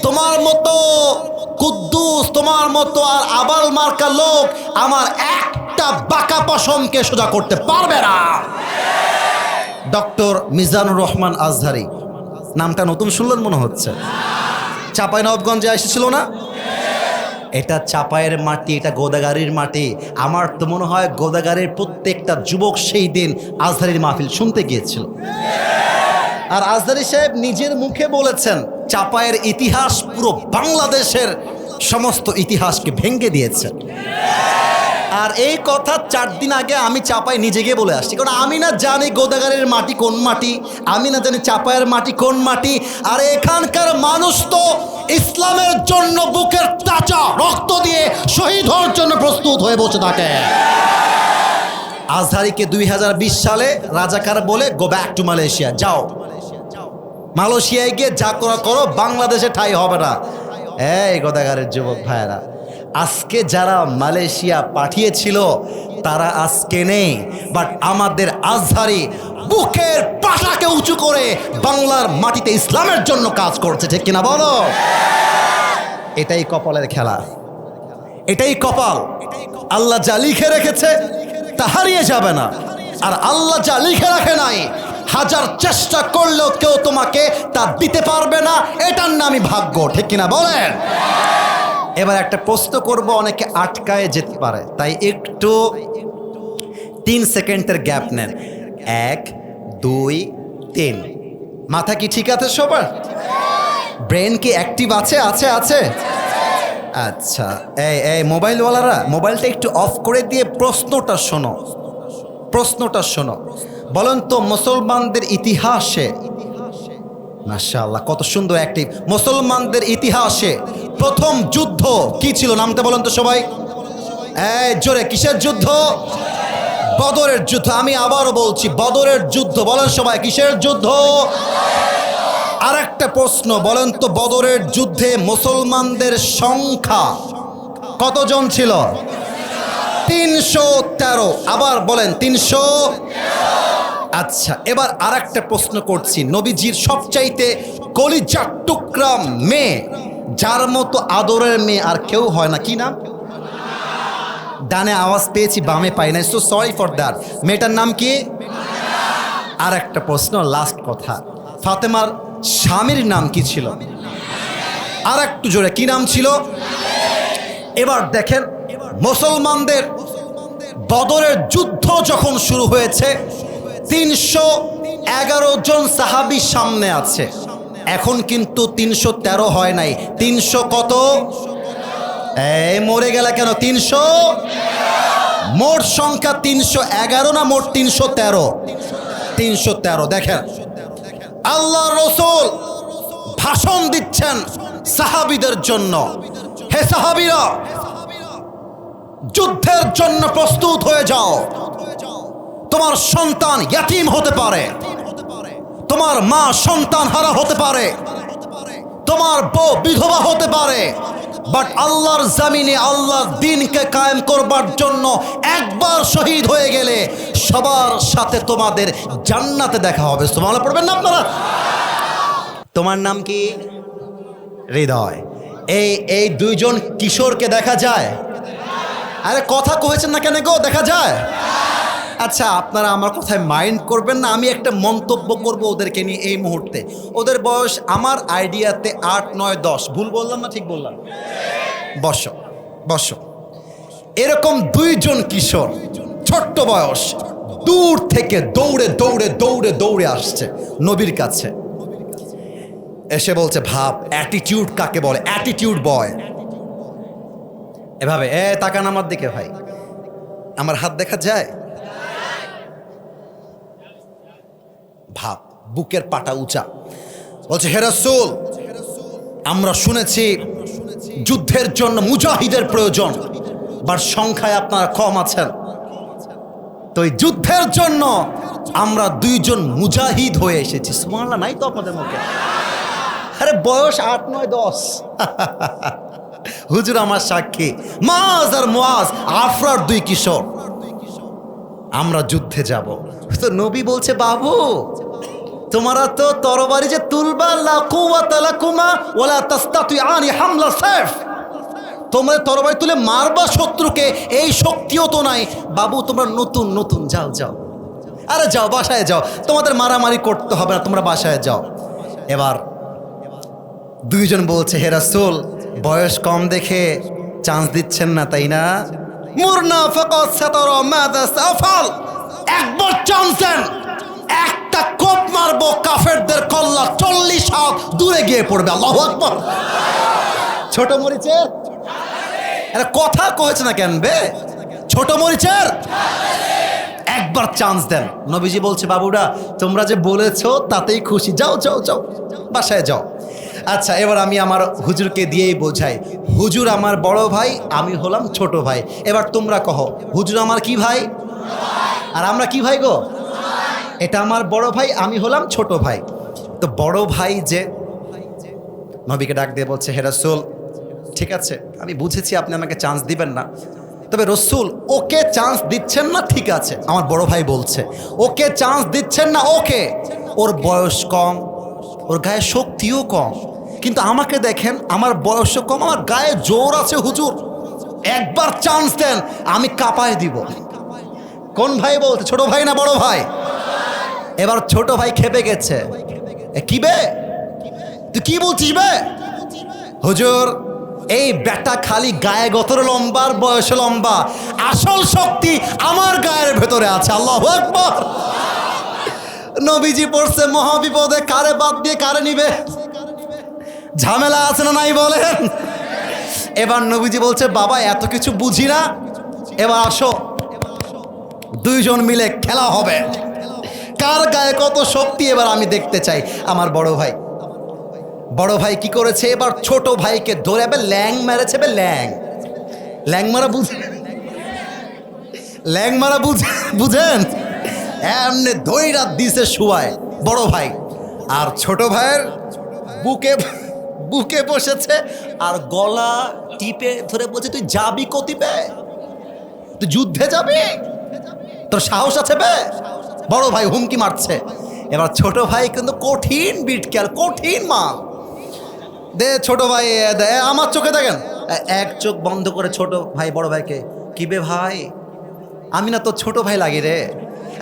তোমার মতো কুদ্দুস, তোমার মতো আর আবাল মার্কা লোক আমার একটা বাঁকা পশমকে সোজা করতে পারবে না। ডক্টর মিজানুর রহমান আজহারি, নামটা নতুন শুনলেন মনে হচ্ছে। চাঁপাইনবাবগঞ্জে এসেছিল না? এটা চাপায়ের মাটি, এটা গোদাগাড়ির মাটি। আমার তো মনে হয় গোদাগাড়ির প্রত্যেকটা যুবক সেই দিন আজহারির মাহফিল শুনতে গিয়েছিল। আর আজহারি সাহেব নিজের মুখে বলেছেন চাপায়ের ইতিহাস পুরো বাংলাদেশের সমস্ত ইতিহাসকে ভেঙে দিয়েছে। আর এই কথা 4 দিন আগে আমি চাপাই নিজে গিয়ে বলে আসছি, কারণ আমি না জানি গোদাগাড়ির মাটি কোন মাটি, আমি না জানি চাপায়ের মাটি কোন মাটি। আর এখানকার মানুষ তো ইসলামের জন্য বুকের তাজা রক্ত দিয়ে শহীদ হওয়ার জন্য প্রস্তুত হয়ে বসে থাকে। আজহারিকে 2020 সালে রাজাকার বলে গো ব্যাক টু মালয়েশিয়া, যাও মালয়েশিয়ায় গিয়ে যা করা করো, বাংলাদেশে ঠাঁই হবে না। এই গোদাগাড়ির যুবক ভাইয়েরা, আজকে যারা মালয়েশিয়া পাঠিয়েছিল তারা আজকে নেই, বাট আমাদের আজহারি বুকের পাটাকে উঁচু করে বাংলার মাটিতে ইসলামের জন্য কাজ করছে। ঠিক কিনা বলো? এটাই কপালের খেলা, এটাই কপাল। আল্লাহ যা লিখে রেখেছে তা হারিয়ে যাবে না, আর আল্লাহ যা লিখে রাখে নাই হাজার চেষ্টা করলেও কেউ তোমাকে তা দিতে পারবে না। এটার নামই ভাগ্য। ঠিক কিনা বলেন? এবার একটা প্রশ্ন করব, অনেকে আটকায় যেতে পারে, তাই একটু 3 সেকেন্ডের গ্যাপ নেন। 1 2 3। মাথা কি ঠিক আছে সবার? ব্রেন কি অ্যাক্টিভ আছে? আছে আছে। আচ্ছা, এই মোবাইলওয়ালারা মোবাইলটা একটু অফ করে দিয়ে প্রশ্নটা শোনো, প্রশ্নটা শোনো। বলেন তো, মুসলমানদের ইতিহাসে, মাশাআল্লাহ কত সুন্দর অ্যাক্টিভ, মুসলমানদের ইতিহাসে প্রথম যুদ্ধ কি ছিল? নামটা বলেন তো সবাই। এই জোরে, কিসের যুদ্ধ? বদরের যুদ্ধ। আমি আবারও বলছি, বদরের যুদ্ধ। বলেন সবাই, কিসের যুদ্ধ? আর একটা প্রশ্ন, বলেন তো বদরের যুদ্ধে মুসলমানদের সংখ্যা কতজন ছিল? 313। আবার বলেন 300। আচ্ছা, এবার আর একটা প্রশ্ন করছি। নবীজির সবচাইতে কলিজার টুকরা মেয়ে, যার মতো আদরের মেয়ে আর কেউ হয় না, কি নাম? ডানে আওয়াজ পেয়েছি, বামে পাই নাই, সো সরি ফর দ্যাট। মেয়েটার নাম কি? আর একটা প্রশ্ন, লাস্ট কথা, ফাতেমার স্বামীর নাম কি ছিল? আর একটু জোরে, কি নাম ছিল? এবার দেখেন, মুসলমানদের বদরের যুদ্ধ যখন শুরু হয়েছে 300 11 জন সাহাবী সামনে আছে। এখন কিন্তু 313 হয় নাই, 300 কত? এই মরে গেলে কেন? 300। মোট সংখ্যা 311 না মোট 313? 313। দেখেন আল্লাহ রসুল ভাষণ দিচ্ছেন সাহাবীদের জন্য। হে সাহাবীরা, যুদ্ধের জন্য প্রস্তুত হয়ে যাও। তোমার সন্তান ইয়াতীম হতে পারে, তোমার মা সন্তান হারা হতে পারে, তোমার বউ বিধবা হতে পারে, বাট আল্লাহর জমিনে আল্লাহর দ্বীনকে কায়েম করবার জন্য একবার শহীদ হয়ে গেলে সবার সাথে তোমাদের জান্নাতে দেখা হবে। সুবহানাল্লাহ পড়বেন না আপনারা? তোমার নাম কি? হৃদয়। এই দুইজন কিশোরকে দেখা যায়? আরে কথা কহেছেন না কেন গো? দেখা যায়। আচ্ছা, আপনারা আমার কথায় মাইন্ড করবেন না, আমি একটা মন্তব্য করব ওদেরকে নিয়ে এই মুহূর্তে। ওদের বয়স আমার আইডিয়াতে 8, 9, 10। ভুল বললাম না ঠিক বললাম? বসো বসো। এরকম দুইজন কিশোর ছোট্ট বয়স দূর থেকে দৌড়ে দৌড়ে দৌড়ে দৌড়ে আসছে নবীর কাছে। এসে বলছে, ভাব অ্যাটিটিউড কাকে বলে? অ্যাটিটিউড বয়। এভাবে তাকান আমার দিকে ভাই, আমার হাত দেখা যায়? ভাব, বুকের পাটা উঁচা। বলছে, হে রাসূল, আমরা শুনেছি যুদ্ধের জন্য মুজাহিদের প্রয়োজন, বাট সংখ্যায় আপনারা কম আছেন। তো এই যুদ্ধের জন্য আমরা দুইজন মুজাহিদ হয়ে এসেছি। সুবহানাল্লাহ নাই তো আপনাদের মুখে? আরে বয়স 8, 9, 10। হুজুর আমার সাক্ষী, মাজ আর মুআজ আফরার দুই কিশোর, আমরা যুদ্ধে যাব। তো নবী বলছে, বাবু তোমারা তো তরবারি যে তুলবা, লা কুওয়াতা লাকুমা ওয়ালা তাস্তাতিআনি হামলা সাইফ, তোমরা তরবারি তুলে মারবা শত্রুকে, এই শক্তিও তো নাই। বাবু তোমরা নতুন নতুন, যাও যাও, আরে যাও বাসায় যাও, তোমাদের মারামারি করতে হবে না, তোমরা বাসায় যাও। এবার দুইজন বলছে, হে রাসূল, বয়স কম দেখে চান্স দিচ্ছেন না তাই না? মুরনা ফাকাত সাতারা মাযা সাফাল, একবার চান্স দেন, একটা কোপ মারবো, কাফেরদের কল্লা 40 হাত দূরে গিয়ে পড়বে। আল্লাহু আকবার। ছোট মরিচের আরে কথা কয়েছে না কেন বে? ছোট মরিচের একবার চান্স দেন। নবীজি বলছে, বাবুরা তোমরা যে বলেছো তাতেই খুশি, যাও যাও যাও বাসায় যাও। আচ্ছা, এবার আমি আমার হুজুরকে দিয়েই বোঝাই। হুজুর আমার বড় ভাই, আমি হলাম ছোট ভাই। এবার তোমরা কহো, হুজুর আমার কি ভাই আর আমরা কি ভাই গো? এটা আমার বড় ভাই, আমি হলাম ছোট ভাই। তো বড় ভাই যে নবীকে ডাক দিয়ে বলছে, হে রাসূল, ঠিক আছে আমি বুঝেছি আপনি আমাকে চান্স দিবেন না, তবে রসুল ওকে চান্স দিচ্ছেন না, ঠিক আছে আমার বড় ভাই বলছে ওকে চান্স দিচ্ছেন না, ওকে ওর বয়স কম, ওর গায়ে শক্তিও কম, কিন্তু আমাকে দেখেন আমার বয়সও কম, আমার গায়ে জোর আছে। হুজুর একবার চান্স দেন, আমি কাঁপায় দিব। কোন ভাই বলছে? ছোট ভাই না বড় ভাই? এবার ছোট ভাই খেপে গেছে, কি বে তুই কি বলছিস বে? হুজুর এই বেটা খালি গায়ে গতর লম্বা আর বয়সে লম্বা, আসল শক্তি আমার গায়ের ভেতরে আছে। আল্লাহু আকবার। নবীজি পড়ছে মহাবিপদে, কারে বাদ দিয়ে কারে নিবে? ঝামেলা আছে না নাই বলেন? এবার নবীজি বলছে, বাবা এত কিছু বুঝি না, এবার আসো দুইজন মিলে খেলা হবে, কার গায়ে কত শক্তি এবার আমি দেখতে চাই। আমার বড় ভাই কি করেছে? এবার ছোট ভাইকে ধরে ল্যাং মেরেছে। ল্যাং মারা বুঝেন? এমনি ধৈরা দিছে শুয়ায় বড় ভাই, আর ছোট ভাইয়ের বুকে বসেছে আর গলা টিপে ধরে বলছে, তুই যাবি কতিবে? তুই যুদ্ধে যাবি? তোর সাহস আছে বে? বড় ভাই হুমকি মারছে। এবার ছোট ভাই কিন্তু কঠিন বিটকেল, কঠিন মা দে। ছোট ভাই দে, আমার চোখে দেখেন, এক চোখ বন্ধ করে ছোট ভাই বড় ভাইকে, কি বে ভাই, আমি না তোর ছোট ভাই লাগি রে,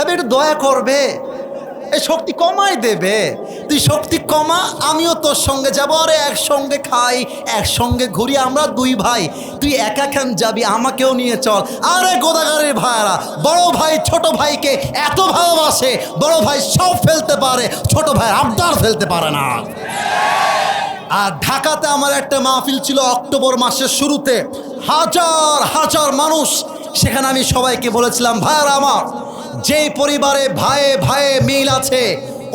একটু দয়া করবে, এই শক্তি কমাই দেবে, তুই শক্তি কমা, আমিও তোর সঙ্গে যাবো, আরে একসঙ্গে খাই, একসঙ্গে ঘুরি, আমরা দুই ভাই, তুই একা খান যাবি, আমাকেও নিয়ে চল। আরে গোদাগারের ভাইরা, বড় ভাই ছোট ভাইকে এত ভালোবাসে, বড় ভাই সব ফেলতে পারে, ছোট ভাই আবদার ফেলতে পারে না। আর ঢাকাতে আমার একটা মাহফিল ছিল অক্টোবর মাসের শুরুতে, হাজার হাজার মানুষ, সেখানে আমি সবাইকে বলেছিলাম, ভাইয়ারা আমার, যেই পরিবারে ভাইয়ে ভাইয়ে মিল আছে,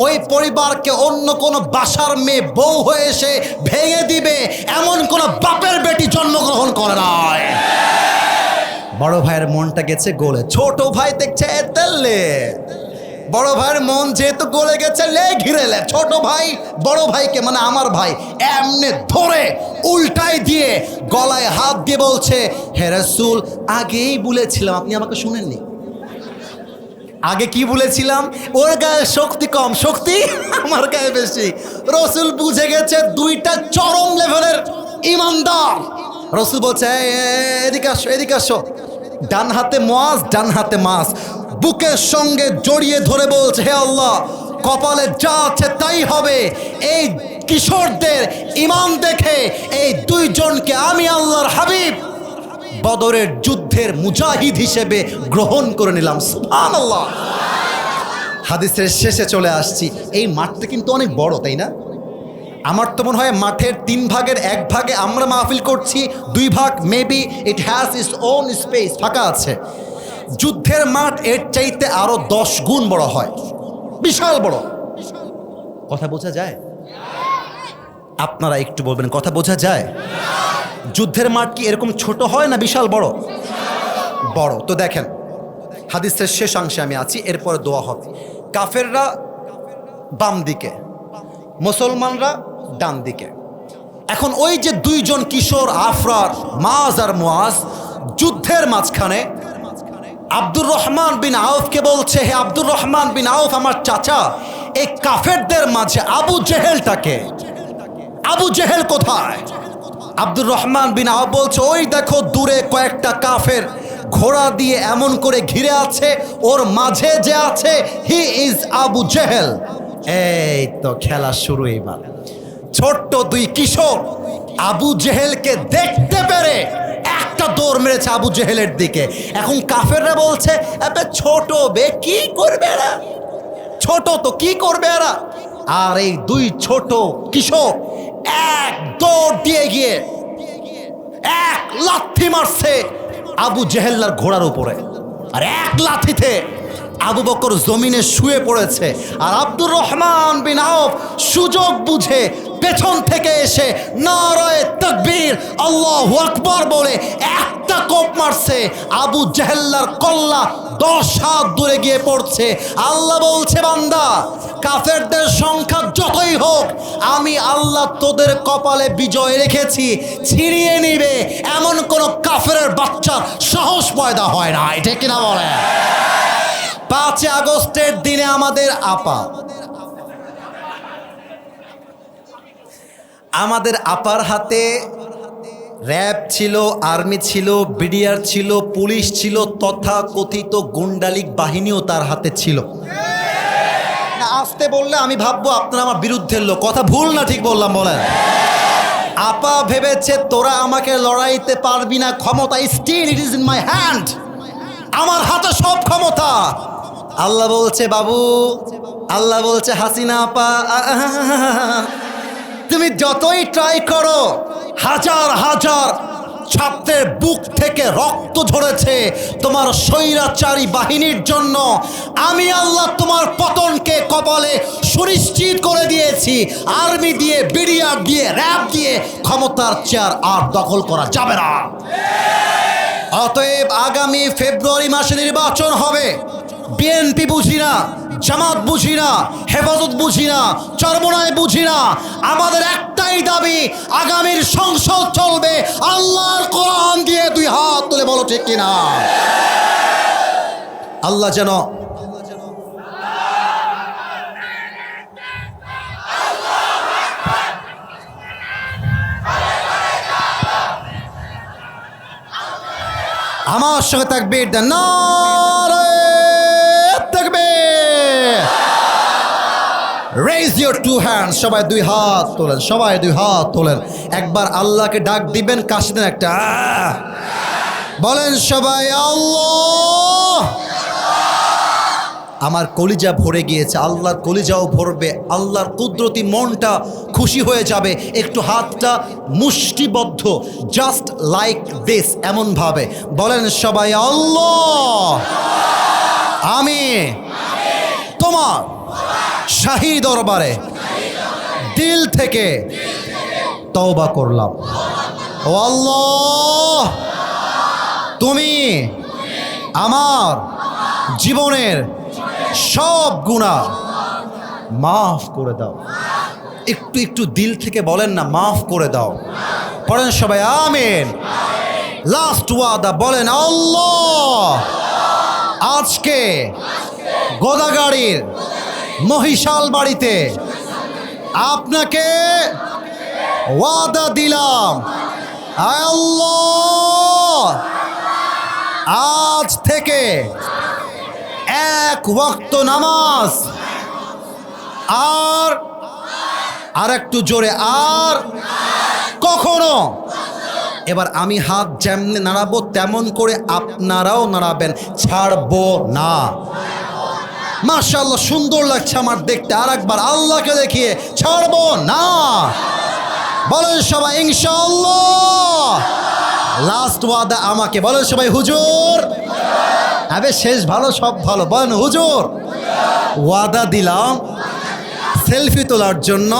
ওই পরিবারকে অন্য কোনো বাসার মেয়ে বউ হয়ে এসে ভেঙে দিবে এমন কোনো বাপের বেটি জন্মগ্রহণ করে নাই। বড় ভাইয়ের মনটা গেছে গলে, ছোট ভাই দেখছে তেললে, বড় ভাইয়ের মন যেহেতু গলে গেছে লে ঘিরেলে, ছোট ভাই বড় ভাইকে মানে আমার ভাই এমনি ধরে উল্টাই দিয়ে গলায় হাত দিয়ে বলছে, হে রাসূল আগেই বলেছিলাম, আপনি আমাকে শুনেননি? আগে কি বলেছিলাম? ওর গায়ে শক্তি কম, শক্তি আমার গায়ে বেশি। রাসূল বুঝে গেছে দুইটা চরম লেভেলের ইমানদার। রাসূল বলছে, এদিকে আসো, এদিকে আসো। ডান হাতে মুয়াজ, ডান হাতে মাস, বুকের সঙ্গে জড়িয়ে ধরে বলছে, হে আল্লাহ, কপালে যা আছে তাই হবে। এই কিশোরদের ইমান দেখে এই দুইজনকে আমি আল্লাহর হাবিব বদরের যুদ্ধের মুজাহিদ হিসেবে গ্রহণ করে নিলাম। সুবহানাল্লাহ। হাদিসের শেষে চলে আসছি। এই মাঠটা কিন্তু অনেক বড়, তাই না? আমার তো মনে হয় মাঠের 3 ভাগের 1 ভাগে আমরা মাহফিল করছি, 2 ভাগ maybe it has its own space, ফাঁকা আছে। যুদ্ধের মাঠ এর চাইতে আরো 10 গুণ বড় হয়, বিশাল বড়। কথা বোঝা যায়? আপনারা একটু বলবেন, কথা বোঝা যায়? যুদ্ধের মাঠ কি এরকম ছোট হয় না বিশাল বড়? বড়। তো দেখেন হাদিসের শেষাংশে আমি আছি, এরপরে দোয়া হবে। কাফেররা বাম দিকে, মুসলমানরা ডান দিকে। এখন ওই যে 2 জন কিশোর আফরার, মাজ আর মুয়াজ, যুদ্ধের মাঝখানে আব্দুর রহমান বিন আউফকে বলছে, হে আব্দুর রহমান বিন আউফ আমার চাচা, এই কাফেরদের মাঝে আবু জেহেলটাকে, আবু জেহেল কোথায়? আব্দুর রহমান বিন আউফ বলছে, ওই দেখো দূরে কয়েকটা কাফের ঘোড়া দিয়ে এমন করে ঘিরে আছে, ওর মাঝে যে আছে হি ইজ আবু জেহেল। এই তো খেলা শুরু। এবার ছোট্ট 2 কিশোর আবু জেহেলকে দেখতে পেরে একটা দৌড় মেরেছে আবু জেহেলের দিকে। এখন কাফেররা বলছে, এবে ছোট বে কি করবে এরা, ছোট তো কি করবে এরা। আর এই 2 ছোট কিশোর এক দৌড় দিয়ে গিয়ে এক লাথি মারছে আবু জেহেল্লার ঘোড়ার উপরে, আর এক লাথিতে আবু বকর জমিনে শুয়ে পড়েছে। আর আব্দুর রহমান বিন আউফ সুযোগ বুঝে পেছন থেকে এসে নারায়ে তাকবীর আল্লাহু আকবার বলে একটা কোপ মারছে, আবু জেহেল্লার কল্লা 10 হাত দূরে গিয়ে পড়ছে। আল্লাহ বলছে, বান্দা, কাফেরদের সংখ্যা যতই হোক, আমি আল্লাহ তোদের কপালে বিজয় রেখেছি, ছিনিয়ে নিবে এমন কোন কাফেরের বাচ্চার সাহস পয়দা হয় না। এটা কিনা বলে? 5 আগস্টের দিনে আমাদের আপার হাতে র্যাব ছিল, আর্মি ছিল, বিডিআর ছিল, পুলিশ ছিল, তথা কথিত গুন্ডালিক বাহিনীও তার হাতে ছিল। আসতে বললে আমি ভাববো আপনারা আমার বিরুদ্ধের লোক। কথা ভুল না ঠিক বললাম? বলেন। আপা ভেবেছে তোরা আমাকে লড়াইতে পারবি না, ক্ষমতা still it is in my hand, আমার হাতে সব ক্ষমতা। আল্লাহ বলছে, বাবু, আল্লাহ বলছে, হাসিনা আপা, তুমি যতই ট্রাই করো, হাজার হাজার ছাত্রের বুক থেকে রক্ত ঝরেছে তোমার স্বৈরাচারী বাহিনীর জন্য। আমি আল্লাহ তোমার পতনকে কপালে সুনিশ্চিত করে দিয়েছি। আর্মি দিয়ে, বিডিআর দিয়ে, র্যাব দিয়ে ক্ষমতার চেয়ার আর দখল করা যাবে না। অতএব আগামী ফেব্রুয়ারি মাসে নির্বাচন হবে। বিএনপি বুঝি না, জামাত বুঝি না, হেফাজত বুঝি না, চরমোনাই বুঝি না, আমাদের একটাই দাবি, আগামীর সংসদ চলবে আল্লাহর কোরআন দিয়ে। 2 হাত তুলে বলো ঠিক কিনা? আল্লাহ যেন আমার সঙ্গে তাকবীর দেন, নারে তাকবীর। রেইজ ইউর টু হ্যান্ডস, সবাই দুই হাত তোলেন, সবাই দুই হাত তোলেন। একবার আল্লাহকে ডাক দিবেন, কাশি দেন একটা বলেন সবাই আল্লাহ। আমার কলিজা ভরে গিয়েছে, আল্লাহর কলিজাও ভরবে, আল্লাহর কুদরতি মনটা খুশি হয়ে যাবে। একটু হাতটা মুষ্টিবদ্ধ, জাস্ট লাইক দিস, এমনভাবে বলেন সবাই আল্লাহ। আমি তোমার শাহী দরবারে দিল থেকে তওবা করলাম। ও আল্লাহ, তুমি আমার জীবনের সব গুনাহ মাফ করে দাও। একটু একটু দিল থেকে বলেন না, মাফ করে দাও। পড়েন সবাই আমিন। লাস্ট ওয়াদা বলেন আল্লাহ, আজকে গোদাগাড়ির মহিষাল বাড়িতে আপনাকে ওয়াদা দিলাম, আল্লাহ আজ থেকে এক ওয়াক্ত নামাজ আর একটু জোরে, আর কখনো। এবার আমি হাত যেমনি নাড়াবো তেমন করে আপনারাও নাড়াবেন, ছাড়বো না। মাশাআল্লাহ, সুন্দর লাগছে আমার দেখতে। আর একবার আল্লাহকে দেখিয়ে, ছাড়বো না। বলেন সবাই ইনশাআল্লাহ। লাস্ট ওয়াদা আমাকে বলেন সবাই হুজুর। আবে শেষ ভালো সব ভালো, বলেন হুজুর ওয়াদা দিলাম সেলফি তোলার জন্য,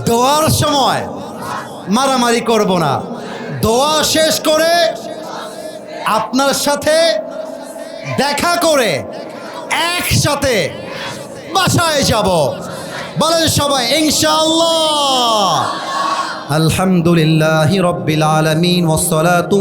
দোয়ার সময় মারামারি করব না, দোয়া শেষ করে আপনার সাথে দেখা করে একসাথে বাসায় যাব। বলেন সবাই ইনশাআল্লাহ। আলহামদুলিল্লাহি রাব্বিল আলামিন ওয়াসসালাতু